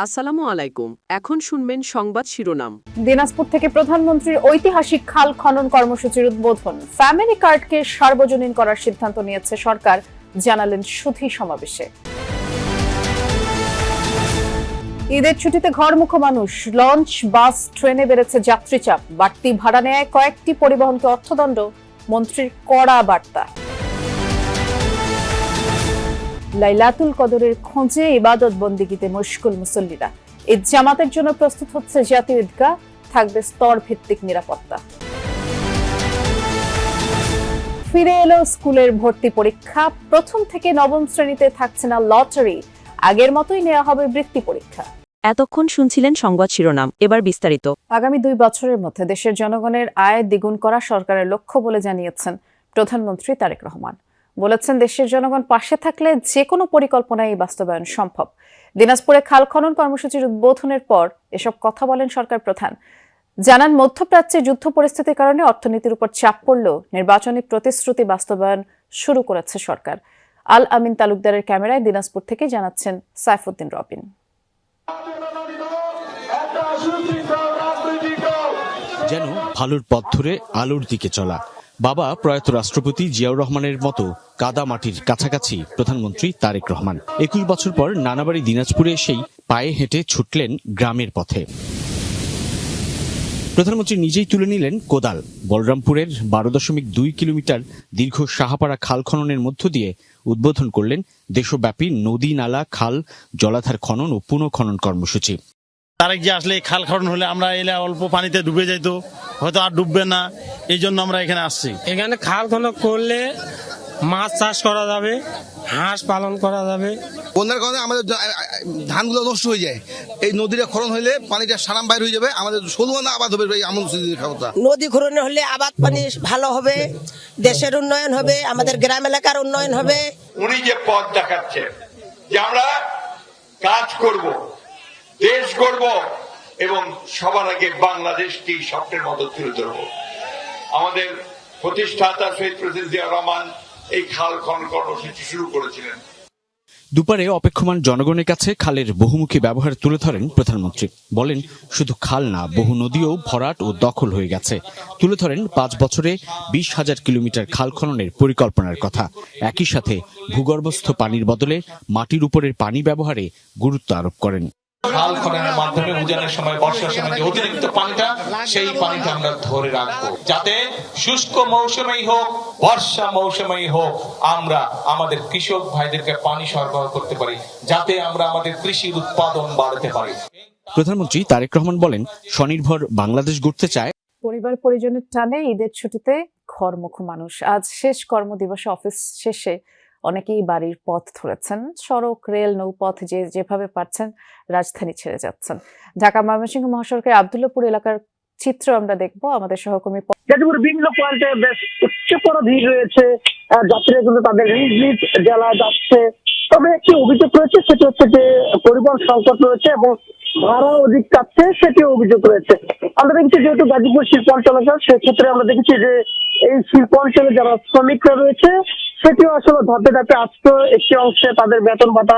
আসসালামু আলাইকুম। এখন শুনবেন সংবাদ শিরোনাম। দিনাজপুর থেকে প্রধানমন্ত্রীর ঐতিহাসিক খাল খনন কর্মসূচির উদ্বোধন। ফ্যামিলি কার্ডকে সার্বজনীন করার সিদ্ধান্ত নিয়েছে সরকার, জানালেন সুধী সমাবেশে। ঈদের ছুটিতে ঘরমুখো মানুষ, লঞ্চ, বাস, ট্রেনে বেড়েছে যাত্রী চাপ। বাড়তি ভাড়া নেয় কয়েকটি পরিবহনকে অর্থদণ্ড, মন্ত্রীর কড়া বার্তা। লাইলাতুল কদরের খোঁজে ইবাদত বন্দিগিতে মশগুল মুসল্লিরা। ঈদ জামাতের জন্য প্রস্তুত হচ্ছে জাতীয় ঈদগাহ, থাকবে স্তর ভিত্তিক নিরাপত্তা। ফিরে এলো স্কুলের ভর্তি পরীক্ষা। প্রথম থেকে নবম শ্রেণীতে থাকছে না লটারি, আগের মতোই নেওয়া হবে বৃত্তি পরীক্ষা। এতক্ষণ শুনছিলেন সংবাদ শিরোনাম, এবার বিস্তারিত। আগামী 2 বছরের মধ্যে দেশের জনগণের আয় দ্বিগুণ করা সরকারের লক্ষ্য বলে জানিয়েছেন প্রধানমন্ত্রী তারেক রহমান। বলেছেন, দেশের জনগণ পাশে থাকলে যে কোনো পরিকল্পনাই বাস্তবায়ন সম্ভব। দিনাজপুরে খাল খনন কর্মসূচির উদ্বোধনের পর এসব কথা বলেন সরকার প্রধান। জানান, মধ্যপ্রাচ্যে যুদ্ধ পরিস্থিতির কারণে অর্থনীতির উপর চাপ পড়লেও নির্বাচনী প্রতিশ্রুতি বাস্তবায়ন শুরু করেছে সরকার। আল আমিন তালুকদারের ক্যামেরায় দিনাজপুর থেকে জানাচ্ছেন সাইফুদ্দিন রবিন। যেন ভালোর পথ ধরে আলোর দিকে চলা। বাবা প্রয়াত রাষ্ট্রপতি জিয়াউর রহমানের মতো কাদা মাটির কাছাকাছি প্রধানমন্ত্রী তারেক রহমান 21 বছর পর নানাবাড়ি দিনাজপুরে এসেই পায়ে হেঁটে ছুটলেন গ্রামের পথে। প্রধানমন্ত্রী নিজেই তুলে নিলেন কোদাল। বলরামপুরের 12.2 কিলোমিটার দীর্ঘ সাহাপাড়া খাল খননের মধ্য দিয়ে উদ্বোধন করলেন দেশব্যাপী নদী, নালা, খাল, জলাধার খনন ও পুনঃখনন কর্মসূচি। তারেক যে আসলে খাল খনন হলে আমরা এলে অল্প পানিতে ডুবে যাইতো, হয়তো আর ডুববে না, এই জন্য আমরা এখানে আসছি। এখানে খাল খনন করলে মাছ চাষ করা যাবে, হাঁস পালন করা যাবে। বন্যার কারণে আমাদের ধানগুলো নষ্ট হয়ে যায়। এই নদীটা খনন হলে পানিটা সারাম বাইর হয়ে যাবে, আমাদের ষোলোনা আবাদ হবে। নদী খনন হলে আবাদ পানি ভালো হবে, দেশের উন্নয়ন হবে, আমাদের গ্রাম এলাকার উন্নয়ন হবে। উনি যে পথ দেখাচ্ছে যে আমরা কাজ করব, দেশ গড়ব এবং সবার আগে বাংলাদেশকে স্বপ্নের মতো তুলে ধরব। আমাদের প্রতিষ্ঠাতা শহীদ প্রেসিডেন্ট জিয়াউর রহমান এই খাল খনন কর্মসূচি শুরু করেছিলেন। দুপারে অপেক্ষমান জনগণের কাছে খালের বহুমুখী ব্যবহার তুলে ধরেন প্রধানমন্ত্রী। বলেন, শুধু খাল না, বহু নদীও ভরাট ও দখল হয়ে গেছে। তুলে ধরেন 5 বছরে 20,000 কিলোমিটার খাল খননের পরিকল্পনার কথা। একই সাথে ভূগর্ভস্থ পানির বদলে মাটির উপরের পানি ব্যবহারে গুরুত্ব আরোপ করেন। খাল খননের মাধ্যমে উজানের সময়, বর্ষার সময় যে অতিরিক্ত পানিটা, সেই পানিটা আমরা ধরে রাখবো, যাতে শুষ্ক মৌসুমেই হোক, বর্ষা মৌসুমেই হোক, আমরা আমাদের কৃষক ভাইদেরকে পানি সরবরাহ করতে পারি, যাতে আমরা আমাদের কৃষির উৎপাদন বাড়াতে পারি। প্রধানমন্ত্রী তারেক রহমান বলেন, স্বনির্ভর বাংলাদেশ গড়তে চায়। পরিবার পরিজনের টানে ঈদের ছুটিতে ঘরমুখো মানুষ। আজ শেষ কর্মদিবসে অফিস শেষে অনেকেই বাড়ির পথ ধরেছেন। সড়ক, রেল, নৌপথ যেভাবে পারছেন রাজধানী ছেড়ে যাচ্ছেন। ঢাকা ময়মনসিংহ মহাসড়কের আব্দুল্লাহপুর এলাকার চিত্র আমরা দেখব। আমাদের সহকর্মী গাজীপুর বিভিন্ন পয়েন্টে বেশ উচ্চতর ভিড় রয়েছে, যাত্রীরা কিন্তু তাদের নিজ নিজ জেলায় যাচ্ছে। তবে একটি অভিযোগ রয়েছে, সেটি হচ্ছে যে পরিবহন সংকট রয়েছে এবং ভাড়া অধিক চাচ্ছে, সেটিও অভিযোগ রয়েছে। আমরা দেখছি যেহেতু গাজীপুর শিল্পাঞ্চল, সেক্ষেত্রে আমরা দেখেছি যে এই শিল্পাঞ্চলে যারা শ্রমিকরা রয়েছে সেটিও আসলে ধাপে ধাপে আসতো। একটি অংশে তাদের বেতন ভাতা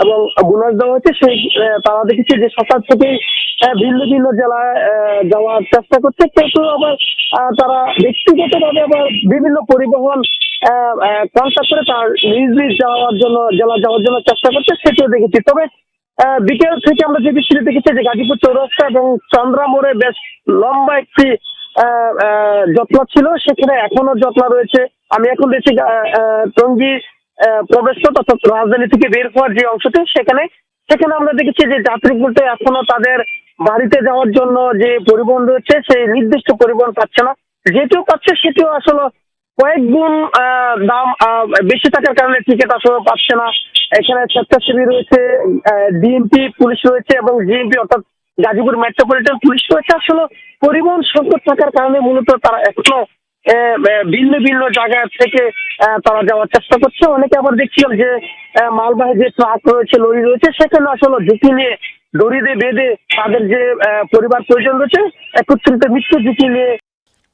এবং বোনাস দেওয়া হয়েছে। সেই তারা দেখেছি যে সকাল থেকেই ভিন্ন ভিন্ন জেলায় যাওয়ার চেষ্টা করছে, কিন্তু আবার তারা ব্যক্তিগতভাবে আবার বিভিন্ন পরিবহন কনট্যাক্ট করে তার নিজ নিজ জেলা যাওয়ার জন্য চেষ্টা করছে, সেটিও দেখেছি। তবে বিকেল থেকে আমরা যে বিষয়টি দেখেছি যে গাজীপুর চৌরাস্তা এবং চন্দ্রা মোড়ে বেশ লম্বা একটি জটলা ছিল, সেখানে এখনো জটলা রয়েছে। আমি এখন দেখছি টঙ্গী প্রবেশপথ অর্থাৎ রাজধানী থেকে বের হওয়ার যে অংশটি, সেখানে আমরা দেখেছি যে যাত্রী বলতে এখনো তাদের বাড়িতে যাওয়ার জন্য যে পরিবহন রয়েছে সেই নির্দিষ্ট পরিবহন পাচ্ছে না। যেটিও পাচ্ছে সেটিও আসলে কয়েক গুণ দাম বেশি থাকার কারণে টিকিট আসলে পাচ্ছে না। এখানে স্বেচ্ছাসেবী রয়েছে, ডিএমপি পুলিশ রয়েছে এবং জিএমপি অর্থাৎ গাজীপুর মেট্রোপলিটন পুলিশ রয়েছে। আসলে পরিবহন সংকট থাকার কারণে মূলত তারা এখনো ভিন্ন ভিন্ন জায়গা থেকে তারা যাওয়ার চেষ্টা করছে। অনেকে আবার দেখছিলাম যে মালবাহী যে ট্রাক রয়েছে, লরি রয়েছে, সেখানে আসলে ঝুঁকি নিয়ে দড়ি দিয়ে বেঁধে তাদের যে পরিবার প্রয়োজন রয়েছে একত্রিত মৃত্যু ঝুঁকি নিয়ে।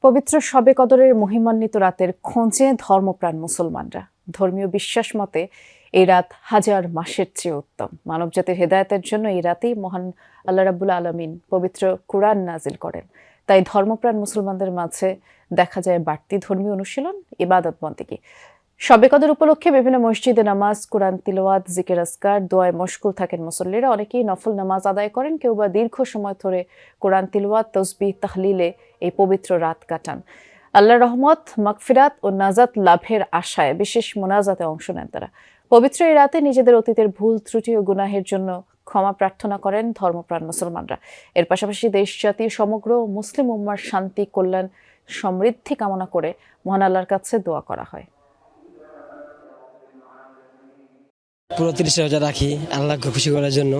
পবিত্র শবে কদরের মহিমান্বিত রাতের খোঁজে ধর্মপ্রাণ মুসলমানরা। ধর্মীয় বিশ্বাস মতে এই রাত হাজার মাসের চেয়ে উত্তম। মানবজাতির হেদায়েতের জন্য এই রাতেই মহান আল্লাহ রাব্বুল আলামিন পবিত্র কুরআন নাজিল করেন। তাই ধর্মপ্রাণ মুসলমানদের মাঝে দেখা যায় বাড়তি ধর্মীয় অনুশীলন, ইবাদত বন্দেগী। শবে কদর উপলক্ষে বিভিন্ন মসজিদে নামাজ, কুরআন তিলাওয়াত, জিকির আজকার, দোয়ায় মশগুল থাকেন মুসল্লিরা। অনেকেই নফল নামাজ আদায় করেন, কেউ বা দীর্ঘ সময় ধরে কোরআন তিলাওয়াত, তসবিহ, তাহলিলে এই পবিত্র রাত কাটান। আল্লাহর রহমত, মাগফিরাত ও নাজাত লাভের আশায় বিশেষ মোনাজাতে অংশ নেন তারা। পবিত্র এই রাতে নিজেদের অতীতের ভুল ত্রুটি ও গুনাহের জন্য ক্ষমা প্রার্থনা করেন ধর্মপ্রাণ মুসলমানরা। এর পাশাপাশি দেশ জাতি সমগ্র মুসলিম উম্মার শান্তি, কল্যাণ, সমৃদ্ধি কামনা করে মহান আল্লাহর কাছে দোয়া করা হয়। পুরো 30 রোজা রাখি আল্লাহকে খুশি করার জন্য।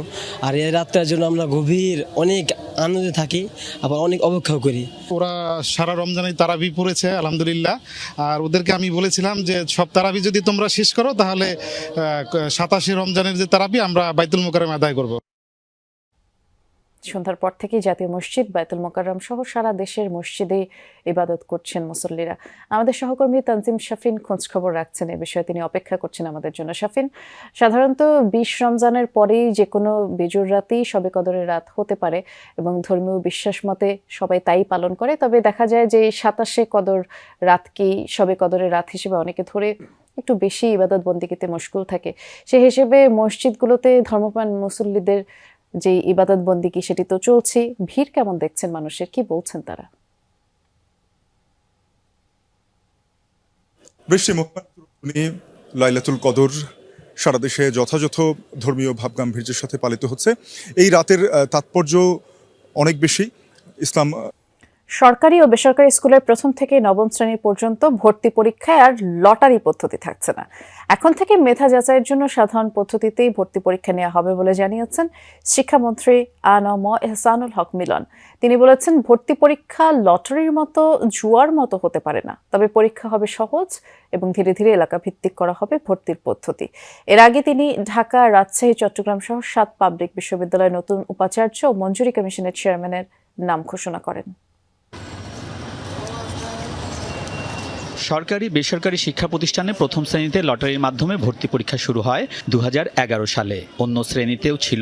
আর এই রাতটার জন্য আমরা গভীর অনেক আনন্দে থাকি, আবার অনেক অপেক্ষাও করি। ওরা সারা রমজানে তারাবি পড়েছে আলহামদুলিল্লাহ। আর ওদেরকে আমি বলেছিলাম যে সব তারাবি যদি তোমরা শেষ করো তাহলে 27 রমজানের যে তারাবি আমরা বাইতুল মোকাররমে আদায় করব। সন্ধ্যার পর থেকেই জাতীয় মসজিদ, বাইতুল মোকাররম সহ সারা দেশের মসজিদে ইবাদত করছেন মুসল্লিরা। আমাদের সহকর্মী তানজিম শাফিন খোঁজ খবর রাখছেন এ বিষয়ে, তিনি অপেক্ষা করছেন আমাদের জন্য। শাফিন, সাধারণত 20 রমজানের পরেই যে কোনো বেজুর রাতেই শবে কদরের রাত হতে পারে এবং ধর্মীয় বিশ্বাস মতে সবাই তাই পালন করে। তবে দেখা যায় যে 27 কদর রাতকেই শবে কদরের রাত হিসেবে অনেকে ধরে একটু বেশি ইবাদত বন্দেগীতে মশগুল থাকে। সেই হিসেবে মসজিদগুলোতে ধর্মপ্রাণ মুসল্লিদের যে ইবাদত বন্দেগী সেটি তো চলছে, ভিড় কেমন দেখছেন মানুষের, কি বলছেন তারা? বৃষ্টি লাইলাতুল কদর সারা দেশে যথাযথ ধর্মীয় ভাবগাম্ভীর্যের সাথে পালিত হচ্ছে। এই রাতের তাৎপর্য অনেক বেশি। ইসলাম সরকারি ও বেসরকারি স্কুলের প্রথম থেকে নবম শ্রেণী পর্যন্ত ভর্তি পরীক্ষায় আর লটারি পদ্ধতি থাকছে না। এখন থেকে মেধা যাচাইয়ের জন্য সাধারণ পদ্ধতিতেই ভর্তি পরীক্ষা নেওয়া হবে বলে জানিয়েছেন শিক্ষামন্ত্রী আ.ন.ম এহসানুল হক মিলন। তিনি বলেছেন, ভর্তি পরীক্ষা লটারির মতো জুয়ার মতো হতে পারে না, তবে পরীক্ষা হবে সহজ এবং ধীরে ধীরে এলাকা ভিত্তিক করা হবে ভর্তির পদ্ধতি। এর আগে তিনি ঢাকা, রাজশাহী, চট্টগ্রাম সহ 7 পাবলিক বিশ্ববিদ্যালয়ের নতুন উপাচার্য ও মঞ্জুরি কমিশনের চেয়ারম্যানের নাম ঘোষণা করেন। সরকারি বেসরকারি শিক্ষা প্রতিষ্ঠানে প্রথম শ্রেণীতে লটারির মাধ্যমে ভর্তি পরীক্ষা শুরু হয় 2011 সালে। অন্য শ্রেণীতেও ছিল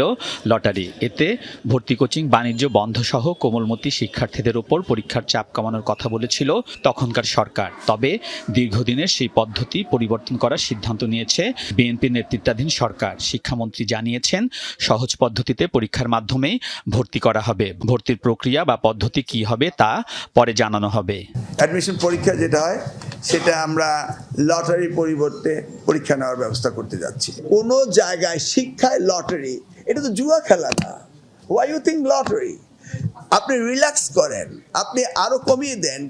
লটারি। এতে ভর্তি, কোচিং, বাণিজ্য বন্ধ সহ কোমলমতি শিক্ষার্থীদের উপর পরীক্ষার চাপ কমানোর কথা বলেছিল তখনকার সরকার। তবে দীর্ঘদিনের সেই পদ্ধতি পরিবর্তন করার সিদ্ধান্ত নিয়েছে বিএনপির নেতৃত্বাধীন সরকার। শিক্ষামন্ত্রী জানিয়েছেন, সহজ পদ্ধতিতে পরীক্ষার মাধ্যমেই ভর্তি করা হবে। ভর্তির প্রক্রিয়া বা পদ্ধতি কি হবে তা পরে জানানো হবে। অ্যাডমিশন পরীক্ষা যেটা হয় সেটা আমরা লটারির পরিবর্তে পরীক্ষা নেওয়ার ব্যবস্থা করতে যাচ্ছি। কোনো জায়গায় শিক্ষায় লটারি, এটা তো জুয়া খেলা না। Why you think lottery? আপনি রিল্যাক্স করেন, আপনি আরো কমিয়ে দেন।